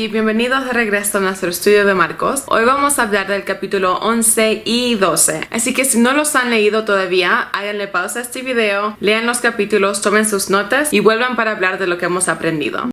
y bienvenidos de regreso a nuestro estudio de Marcos. Hoy vamos a hablar del capítulo 11 y 12. Así que si no los han leído todavía, háganle pausa a este video, lean los capítulos, tomen sus notas y vuelvan para hablar de lo que hemos aprendido.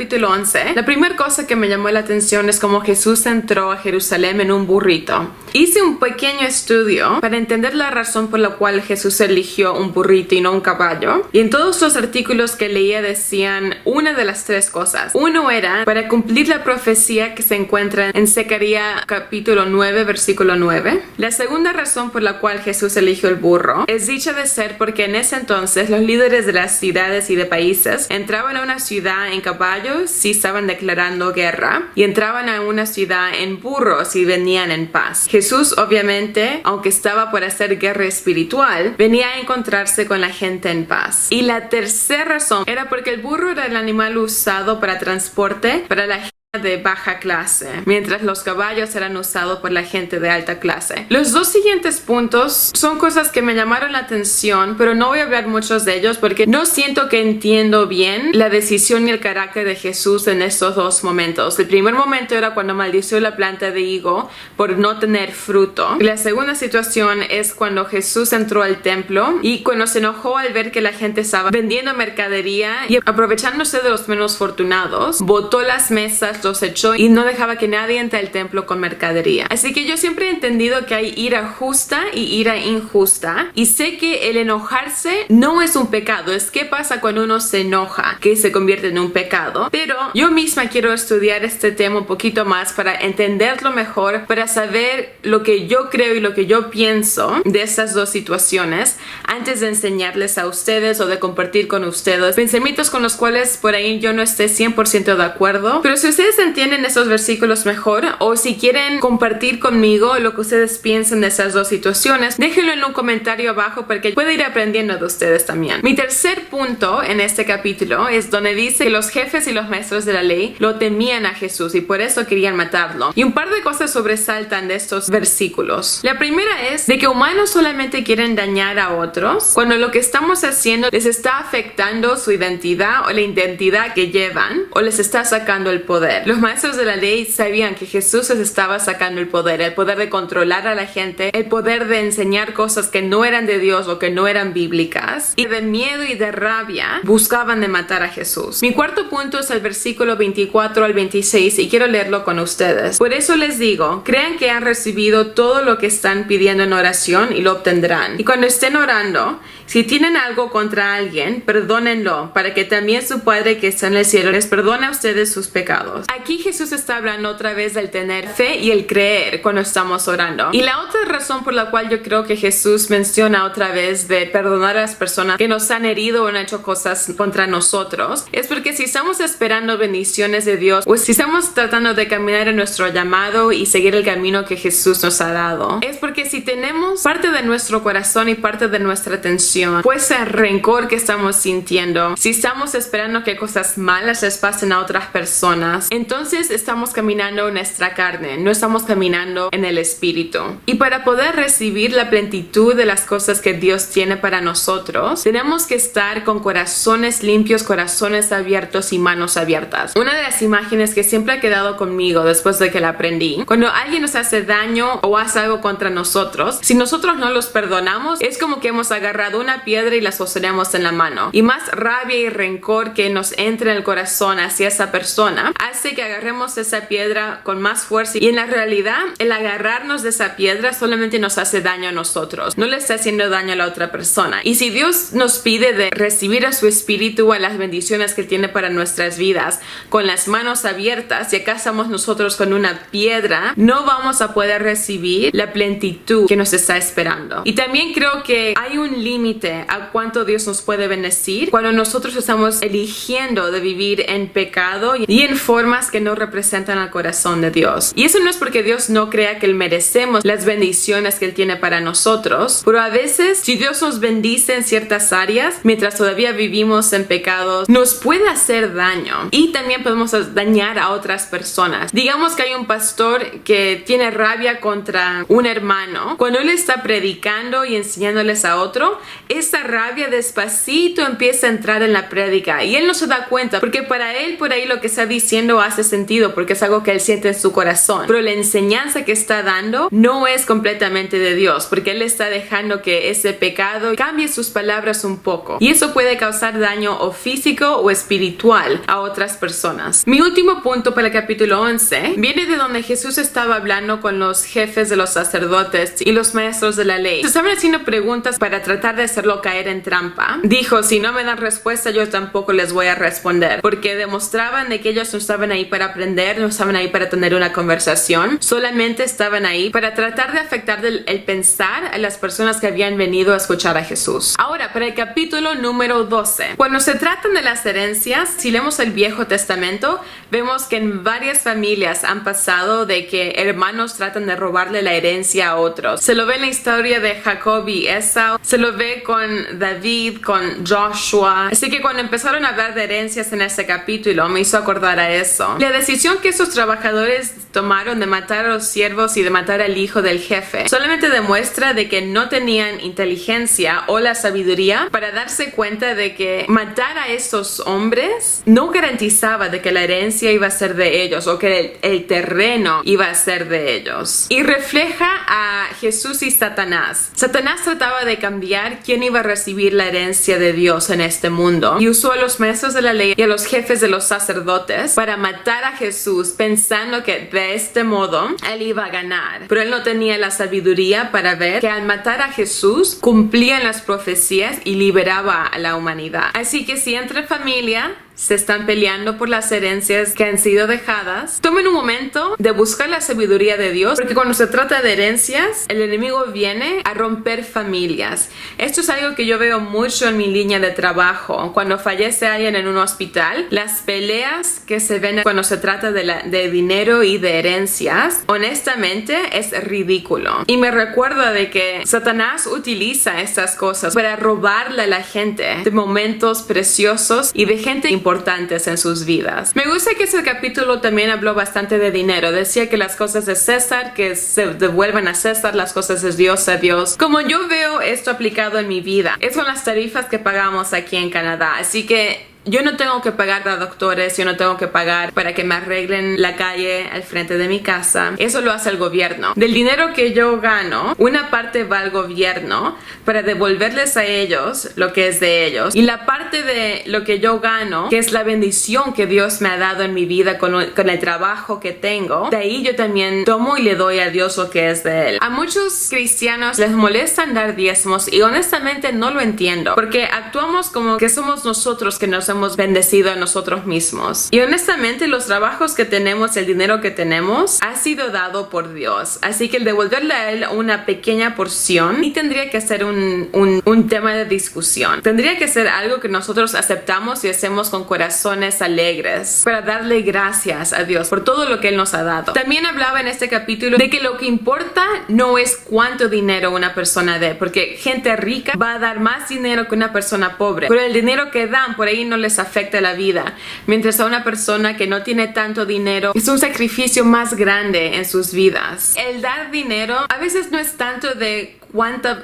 Capítulo 11. La primera cosa que me llamó la atención es cómo Jesús entró a Jerusalén en un burrito. Hice un pequeño estudio para entender la razón por la cual Jesús eligió un burrito y no un caballo. Y en todos los artículos que leía decían una de las tres cosas. Uno era para cumplir la profecía que se encuentra en Zacarías capítulo 9, versículo 9. La segunda razón por la cual Jesús eligió el burro es dicha de ser porque en ese entonces los líderes de las ciudades y de países entraban a una ciudad en caballo si estaban declarando guerra y entraban a una ciudad en burros y venían en paz. Jesús, obviamente, aunque estaba por hacer guerra espiritual, venía a encontrarse con la gente en paz. Y la tercera razón era porque el burro era el animal usado para transporte para la gente de baja clase, mientras los caballos eran usados por la gente de alta clase. Los dos siguientes puntos son cosas que me llamaron la atención, pero no voy a hablar muchos de ellos porque no siento que entiendo bien la decisión y el carácter de Jesús en estos dos momentos. El primer momento era cuando maldició la planta de higo por no tener fruto. Y la segunda situación es cuando Jesús entró al templo y cuando se enojó al ver que la gente estaba vendiendo mercadería y aprovechándose de los menos fortunados, botó las mesas, los echó y no dejaba que nadie entre al templo con mercadería. Así que yo siempre he entendido que hay ira justa y ira injusta, y sé que el enojarse no es un pecado. Es qué pasa cuando uno se enoja que se convierte en un pecado. Pero yo misma quiero estudiar este tema un poquito más para entenderlo mejor, para saber lo que yo creo y lo que yo pienso de estas dos situaciones antes de enseñarles a ustedes o de compartir con ustedes pensamientos con los cuales por ahí yo no esté 100% de acuerdo. Pero si ustedes entienden esos versículos mejor, o si quieren compartir conmigo lo que ustedes piensan de esas dos situaciones, déjenlo en un comentario abajo porque puedo ir aprendiendo de ustedes también. Mi tercer punto en este capítulo es donde dice que los jefes y los maestros de la ley lo temían a Jesús y por eso querían matarlo. Y un par de cosas sobresaltan de estos versículos. La primera es de que humanos solamente quieren dañar a otros cuando lo que estamos haciendo les está afectando su identidad o la identidad que llevan, o les está sacando el poder. Los maestros de la ley sabían que Jesús les estaba sacando el poder de controlar a la gente, el poder de enseñar cosas que no eran de Dios o que no eran bíblicas, y de miedo y de rabia buscaban de matar a Jesús. Mi cuarto punto es el versículo 24 al 26 y quiero leerlo con ustedes. Por eso les digo, crean que han recibido todo lo que están pidiendo en oración y lo obtendrán. Y cuando estén orando, si tienen algo contra alguien, perdónenlo, para que también su Padre que está en el cielo les perdone a ustedes sus pecados. Aquí Jesús está hablando otra vez del tener fe y el creer cuando estamos orando. Y la otra razón por la cual yo creo que Jesús menciona otra vez de perdonar a las personas que nos han herido o han hecho cosas contra nosotros, es porque si estamos esperando bendiciones de Dios, o si estamos tratando de caminar en nuestro llamado y seguir el camino que Jesús nos ha dado, es porque si tenemos parte de nuestro corazón y parte de nuestra atención pues el rencor que estamos sintiendo, si estamos esperando que cosas malas les pasen a otras personas, entonces estamos caminando en nuestra carne, no estamos caminando en el espíritu. Y para poder recibir la plenitud de las cosas que Dios tiene para nosotros, tenemos que estar con corazones limpios, corazones abiertos y manos abiertas. Una de las imágenes que siempre ha quedado conmigo después de que la aprendí, cuando alguien nos hace daño o hace algo contra nosotros, si nosotros no los perdonamos, es como que hemos agarrado una piedra y la sostenemos en la mano. Y más rabia y rencor que nos entre en el corazón hacia esa persona hace que agarremos esa piedra con más fuerza, y en la realidad el agarrarnos de esa piedra solamente nos hace daño a nosotros, no le está haciendo daño a la otra persona. Y si Dios nos pide de recibir a su espíritu, a las bendiciones que tiene para nuestras vidas, con las manos abiertas, y acá estamos nosotros con una piedra, no vamos a poder recibir la plenitud que nos está esperando. Y también creo que hay un límite a cuánto Dios nos puede bendecir cuando nosotros estamos eligiendo de vivir en pecado y en forma formas que no representan al corazón de Dios. Y eso no es porque Dios no crea que merecemos las bendiciones que Él tiene para nosotros, pero a veces, si Dios nos bendice en ciertas áreas, mientras todavía vivimos en pecados, nos puede hacer daño. Y también podemos dañar a otras personas. Digamos que hay un pastor que tiene rabia contra un hermano. Cuando él está predicando y enseñándoles a otro, esa rabia despacito empieza a entrar en la prédica y él no se da cuenta, porque para él por ahí lo que está diciendo hace sentido, porque es algo que él siente en su corazón, pero la enseñanza que está dando no es completamente de Dios, porque él está dejando que ese pecado cambie sus palabras un poco, y eso puede causar daño o físico o espiritual a otras personas. Mi último punto para el capítulo 11 viene de donde Jesús estaba hablando con los jefes de los sacerdotes y los maestros de la ley. Se estaban haciendo preguntas para tratar de hacerlo caer en trampa. Dijo: si no me dan respuesta, yo tampoco les voy a responder, porque demostraban de que ellos no estaban ahí para aprender, no estaban ahí para tener una conversación, solamente estaban ahí para tratar de afectar el pensar a las personas que habían venido a escuchar a Jesús. Ahora, para el capítulo número 12, cuando se tratan de las herencias, si leemos el Viejo Testamento, vemos que en varias familias han pasado de que hermanos tratan de robarle la herencia a otros. Se lo ve en la historia de Jacob y Esau, se lo ve con David, con Joshua. Así que cuando empezaron a hablar de herencias en este capítulo, me hizo acordar a eso. La decisión que esos trabajadores tomaron de matar a los siervos y de matar al hijo del jefe solamente demuestra de que no tenían inteligencia o la sabiduría para darse cuenta de que matar a esos hombres no garantizaba de que la herencia iba a ser de ellos o que el terreno iba a ser de ellos. Y refleja a Jesús y Satanás. Satanás trataba de cambiar quién iba a recibir la herencia de Dios en este mundo, y usó a los maestros de la ley y a los jefes de los sacerdotes para matar a Jesús, pensando que de este modo él iba a ganar. Pero él no tenía la sabiduría para ver que al matar a Jesús cumplían las profecías y liberaba a la humanidad. Así que si entre familia se están peleando por las herencias que han sido dejadas, tomen un momento de buscar la sabiduría de Dios, porque cuando se trata de herencias, el enemigo viene a romper familias. Esto es algo que yo veo mucho en mi línea de trabajo. Cuando fallece alguien en un hospital, las peleas que se ven cuando se trata de dinero y de herencias, honestamente es ridículo. Y me recuerda de que Satanás utiliza estas cosas para robarle a la gente de momentos preciosos y de gente importantes en sus vidas. Me gusta que ese capítulo también habló bastante de dinero. Decía que las cosas de César, que se devuelvan a César, las cosas de Dios a Dios. Como yo veo esto aplicado en mi vida, es con las tarifas que pagamos aquí en Canadá. Así que yo no tengo que pagar a doctores, yo no tengo que pagar para que me arreglen la calle al frente de mi casa. Eso lo hace el gobierno. Del dinero que yo gano, una parte va al gobierno para devolverles a ellos lo que es de ellos. Y la parte de lo que yo gano, que es la bendición que Dios me ha dado en mi vida con el trabajo que tengo, de ahí yo también tomo y le doy a Dios lo que es de Él. A muchos cristianos les molestan dar diezmos y honestamente no lo entiendo, porque actuamos como que somos nosotros que nos hemos bendecido a nosotros mismos. Y honestamente los trabajos que tenemos, el dinero que tenemos, ha sido dado por Dios. Así que el devolverle a Él una pequeña porción y tendría que ser un tema de discusión. Tendría que ser algo que nosotros aceptamos y hacemos con corazones alegres para darle gracias a Dios por todo lo que Él nos ha dado. También hablaba en este capítulo de que lo que importa no es cuánto dinero una persona dé, porque gente rica va a dar más dinero que una persona pobre, pero el dinero que dan por ahí no les afecta la vida, mientras a una persona que no tiene tanto dinero es un sacrificio más grande en sus vidas. El dar dinero a veces no es tanto de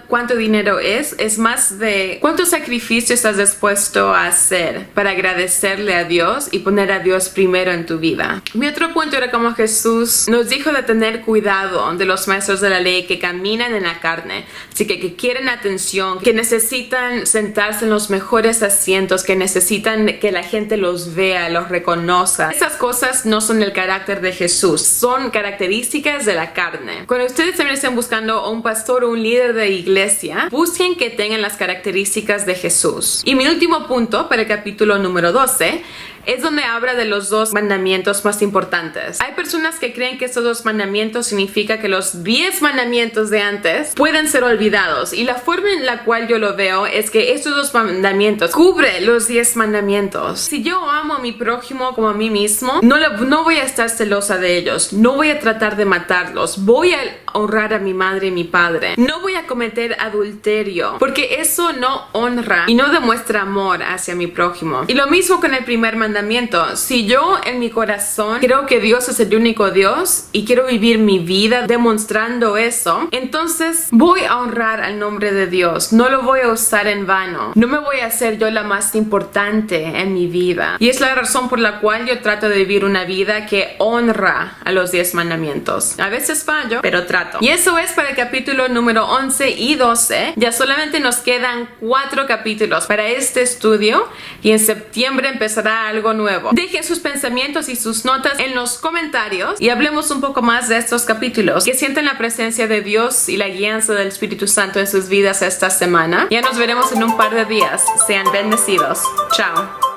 cuánto dinero es más de cuánto sacrificio estás dispuesto a hacer para agradecerle a Dios y poner a Dios primero en tu vida. Mi otro punto era como Jesús nos dijo de tener cuidado de los maestros de la ley que caminan en la carne, así que quieren atención, que necesitan sentarse en los mejores asientos, que necesitan que la gente los vea, los reconozca. Esas cosas no son el carácter de Jesús, son características de la carne. Cuando ustedes también estén buscando un pastor o un líder de iglesia, busquen que tengan las características de Jesús. Y mi último punto para el capítulo número 12 es donde habla de los 2 mandamientos más importantes. Hay personas que creen que estos 2 mandamientos significa que los 10 mandamientos de antes pueden ser olvidados, y la forma en la cual yo lo veo es que estos 2 mandamientos cubren los 10 mandamientos mandamientos. Si yo amo a mi prójimo como a mí mismo, no voy a estar celosa de ellos, no voy a tratar de matarlos, voy a honrar a mi madre y mi padre, no voy a cometer adulterio, porque eso no honra y no demuestra amor hacia mi prójimo. Y lo mismo con el primer mandamiento. Si yo en mi corazón creo que Dios es el único Dios y quiero vivir mi vida demostrando eso, entonces voy a honrar al nombre de Dios, no lo voy a usar en vano, no me voy a hacer yo la más importante en mi vida. Y es la razón por la cual yo trato de vivir una vida que honra a los 10 mandamientos. A veces fallo, pero trato. Y eso es para el capítulo número 11 y 12. Ya solamente nos quedan 4 capítulos para este estudio y en septiembre empezará algo nuevo. Dejen sus pensamientos y sus notas en los comentarios y hablemos un poco más de estos capítulos. Que sientan la presencia de Dios y la guianza del Espíritu Santo en sus vidas esta semana. Ya nos veremos en un par de días. Sean bendecidos. Chao.